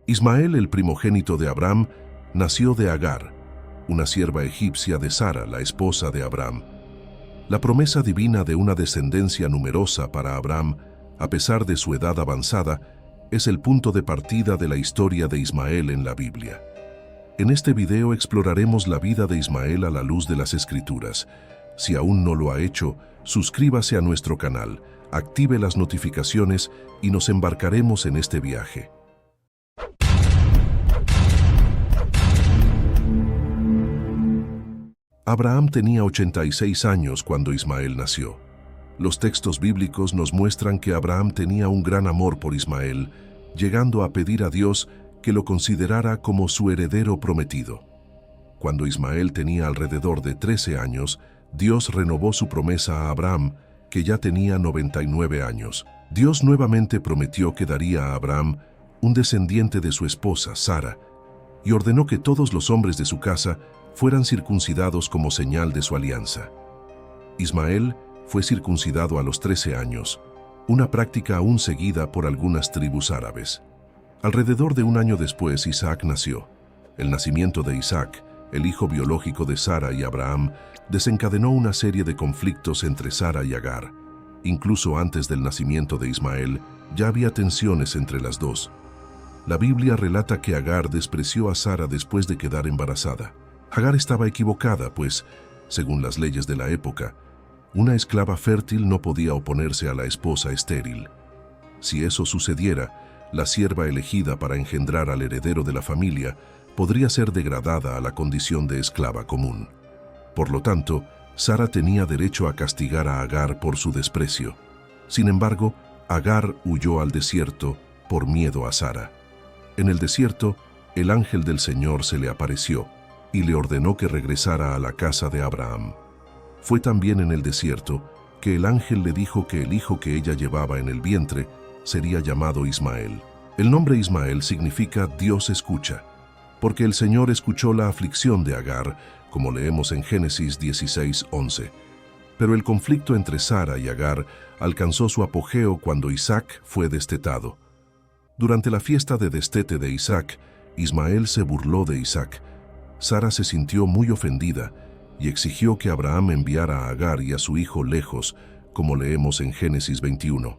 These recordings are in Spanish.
Ismael, el primogénito de Abraham, nació de Agar, una sierva egipcia de Sara, la esposa de Abraham. La promesa divina de una descendencia numerosa para Abraham, a pesar de su edad avanzada, es el punto de partida de la historia de Ismael en la Biblia. En este video exploraremos la vida de Ismael a la luz de las Escrituras. Si aún no lo ha hecho, suscríbase a nuestro canal, active las notificaciones y nos embarcaremos en este viaje. Abraham tenía 86 años cuando Ismael nació. Los textos bíblicos nos muestran que Abraham tenía un gran amor por Ismael, llegando a pedir a Dios que lo considerara como su heredero prometido. Cuando Ismael tenía alrededor de 13 años, Dios renovó su promesa a Abraham, que ya tenía 99 años. Dios nuevamente prometió que daría a Abraham un descendiente de su esposa, Sara, y ordenó que todos los hombres de su casa fueran circuncidados como señal de su alianza. Ismael fue circuncidado a los 13 años, una práctica aún seguida por algunas tribus árabes. Alrededor de un año después, Isaac nació. El nacimiento de Isaac, el hijo biológico de Sara y Abraham, desencadenó una serie de conflictos entre Sara y Agar. Incluso antes del nacimiento de Ismael, ya había tensiones entre las dos. La Biblia relata que Agar despreció a Sara después de quedar embarazada. Agar estaba equivocada, pues, según las leyes de la época, una esclava fértil no podía oponerse a la esposa estéril. Si eso sucediera, la sierva elegida para engendrar al heredero de la familia podría ser degradada a la condición de esclava común. Por lo tanto, Sara tenía derecho a castigar a Agar por su desprecio. Sin embargo, Agar huyó al desierto por miedo a Sara. En el desierto, el ángel del Señor se le apareció y le ordenó que regresara a la casa de Abraham. Fue también en el desierto que el ángel le dijo que el hijo que ella llevaba en el vientre sería llamado Ismael. El nombre Ismael significa Dios escucha, porque el Señor escuchó la aflicción de Agar, como leemos en Génesis 16:11. Pero el conflicto entre Sara y Agar alcanzó su apogeo cuando Isaac fue destetado. Durante la fiesta de destete de Isaac, Ismael se burló de Isaac. Sara se sintió muy ofendida y exigió que Abraham enviara a Agar y a su hijo lejos, como leemos en Génesis 21.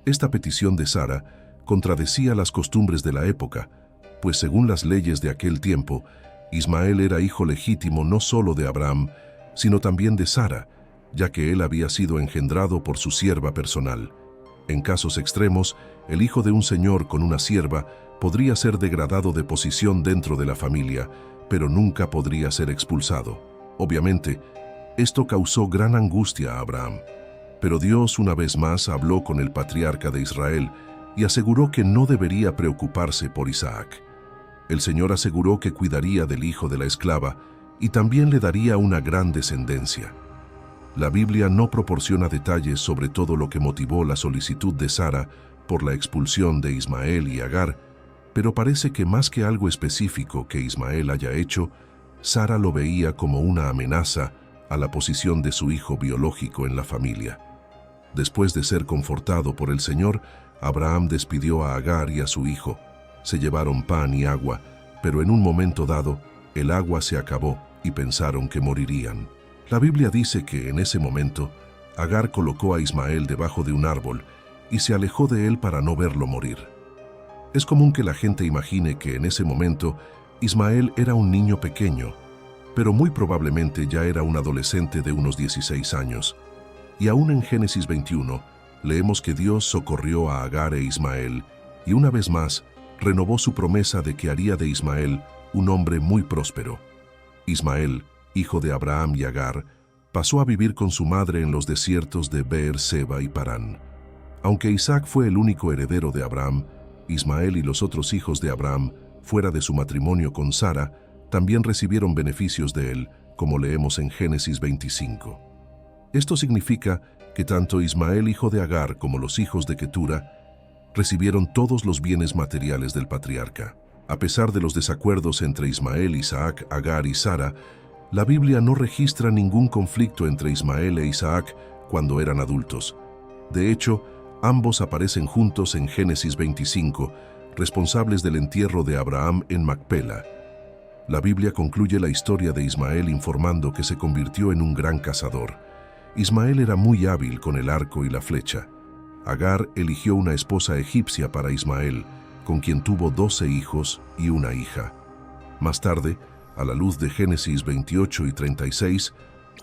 Esta petición de Sara contradecía las costumbres de la época, pues según las leyes de aquel tiempo, Ismael era hijo legítimo no solo de Abraham, sino también de Sara, ya que él había sido engendrado por su sierva personal. En casos extremos, el hijo de un señor con una sierva podría ser degradado de posición dentro de la familia, pero nunca podría ser expulsado. Obviamente, esto causó gran angustia a Abraham. Pero Dios una vez más habló con el patriarca de Israel y aseguró que no debería preocuparse por Isaac. El Señor aseguró que cuidaría del hijo de la esclava y también le daría una gran descendencia. La Biblia no proporciona detalles sobre todo lo que motivó la solicitud de Sara por la expulsión de Ismael y Agar, pero parece que más que algo específico que Ismael haya hecho, Sara lo veía como una amenaza a la posición de su hijo biológico en la familia. Después de ser confortado por el Señor, Abraham despidió a Agar y a su hijo. Se llevaron pan y agua, pero en un momento dado, el agua se acabó y pensaron que morirían. La Biblia dice que en ese momento, Agar colocó a Ismael debajo de un árbol y se alejó de él para no verlo morir. Es común que la gente imagine que en ese momento Ismael era un niño pequeño, pero muy probablemente ya era un adolescente de unos 16 años. Y aún en Génesis 21, leemos que Dios socorrió a Agar e Ismael y una vez más renovó su promesa de que haría de Ismael un hombre muy próspero. Ismael, hijo de Abraham y Agar, pasó a vivir con su madre en los desiertos de Beer-seba y Parán. Aunque Isaac fue el único heredero de Abraham, Ismael y los otros hijos de Abraham, fuera de su matrimonio con Sara, también recibieron beneficios de él, como leemos en Génesis 25. Esto significa que tanto Ismael, hijo de Agar, como los hijos de Ketura, recibieron todos los bienes materiales del patriarca. A pesar de los desacuerdos entre Ismael, Isaac, Agar y Sara, la Biblia no registra ningún conflicto entre Ismael e Isaac cuando eran adultos. De hecho, ambos aparecen juntos en Génesis 25, responsables del entierro de Abraham en Macpela. La Biblia concluye la historia de Ismael informando que se convirtió en un gran cazador. Ismael era muy hábil con el arco y la flecha. Agar eligió una esposa egipcia para Ismael, con quien tuvo 12 hijos y una hija. Más tarde, a la luz de Génesis 28 y 36,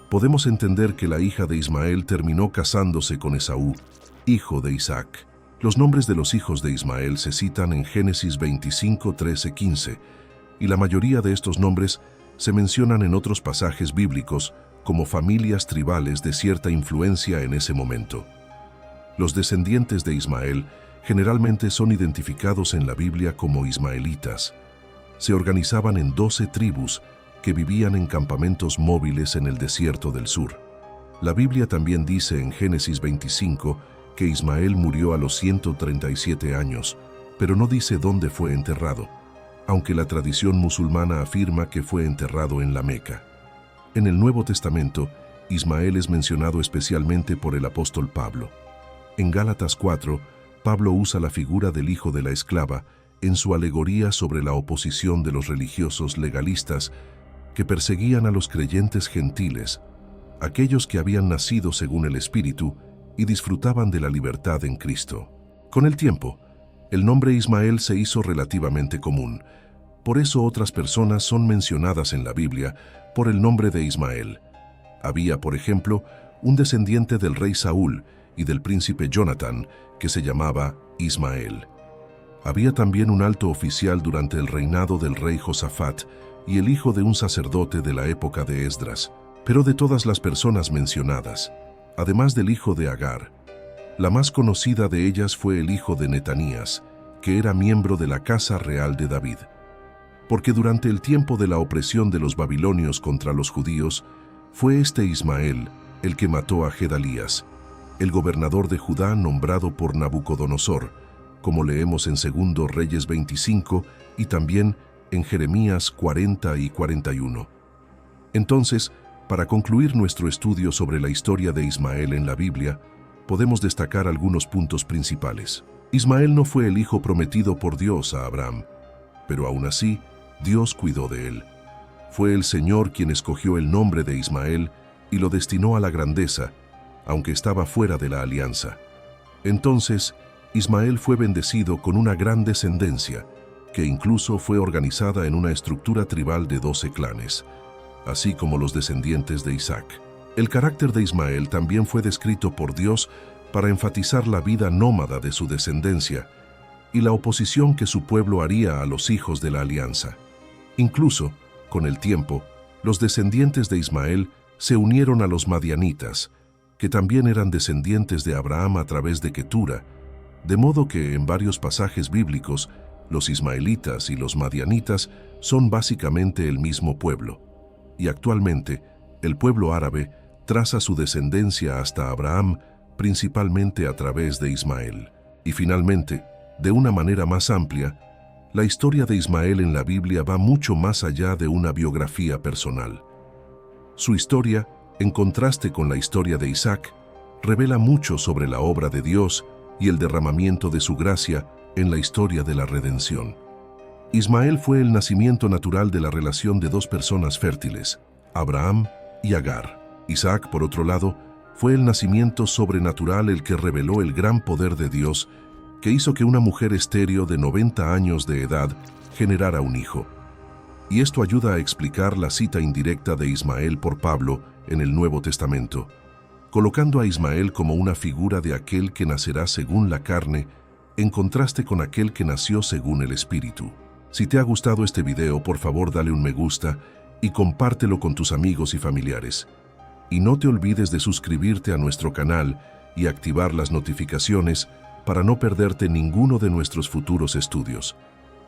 podemos entender que la hija de Ismael terminó casándose con Esaú, hijo de Isaac. Los nombres de los hijos de Ismael se citan en Génesis 25, 13, 15, y la mayoría de estos nombres se mencionan en otros pasajes bíblicos como familias tribales de cierta influencia en ese momento. Los descendientes de Ismael generalmente son identificados en la Biblia como ismaelitas. Se organizaban en 12 tribus que vivían en campamentos móviles en el desierto del sur. La Biblia también dice en Génesis 25 que Ismael murió a los 137 años, pero no dice dónde fue enterrado, aunque la tradición musulmana afirma que fue enterrado en la Meca. En el Nuevo Testamento, Ismael es mencionado especialmente por el apóstol Pablo. En Gálatas 4, Pablo usa la figura del hijo de la esclava en su alegoría sobre la oposición de los religiosos legalistas que perseguían a los creyentes gentiles, aquellos que habían nacido según el Espíritu y disfrutaban de la libertad en Cristo. Con el tiempo, el nombre Ismael se hizo relativamente común. Por eso otras personas son mencionadas en la Biblia por el nombre de Ismael. Había, por ejemplo, un descendiente del rey Saúl y del príncipe Jonatán que se llamaba Ismael. Había también un alto oficial durante el reinado del rey Josafat y el hijo de un sacerdote de la época de Esdras. Pero de todas las personas mencionadas, además del hijo de Agar, la más conocida de ellas fue el hijo de Netanías, que era miembro de la casa real de David. Porque durante el tiempo de la opresión de los babilonios contra los judíos, fue este Ismael el que mató a Gedalías, el gobernador de Judá nombrado por Nabucodonosor, como leemos en 2 Reyes 25 y también en Jeremías 40 y 41. Entonces, para concluir nuestro estudio sobre la historia de Ismael en la Biblia, podemos destacar algunos puntos principales. Ismael no fue el hijo prometido por Dios a Abraham, pero aún así, Dios cuidó de él. Fue el Señor quien escogió el nombre de Ismael y lo destinó a la grandeza, aunque estaba fuera de la alianza. Entonces, Ismael fue bendecido con una gran descendencia, que incluso fue organizada en una estructura tribal de 12 clanes, así como los descendientes de Isaac. El carácter de Ismael también fue descrito por Dios para enfatizar la vida nómada de su descendencia y la oposición que su pueblo haría a los hijos de la alianza. Incluso, con el tiempo, los descendientes de Ismael se unieron a los madianitas, que también eran descendientes de Abraham a través de Ketura, de modo que en varios pasajes bíblicos, los ismaelitas y los madianitas son básicamente el mismo pueblo. Y actualmente, el pueblo árabe traza su descendencia hasta Abraham, principalmente a través de Ismael. Y finalmente, de una manera más amplia, la historia de Ismael en la Biblia va mucho más allá de una biografía personal. Su historia, en contraste con la historia de Isaac, revela mucho sobre la obra de Dios y el derramamiento de su gracia en la historia de la redención. Ismael fue el nacimiento natural de la relación de dos personas fértiles, Abraham y Agar. Isaac, por otro lado, fue el nacimiento sobrenatural el que reveló el gran poder de Dios, que hizo que una mujer estéril de 90 años de edad generara un hijo. Y esto ayuda a explicar la cita indirecta de Ismael por Pablo en el Nuevo Testamento, colocando a Ismael como una figura de aquel que nacerá según la carne, en contraste con aquel que nació según el Espíritu. Si te ha gustado este video, por favor dale un me gusta y compártelo con tus amigos y familiares. Y no te olvides de suscribirte a nuestro canal y activar las notificaciones para no perderte ninguno de nuestros futuros estudios.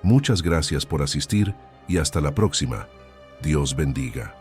Muchas gracias por asistir y hasta la próxima. Dios bendiga.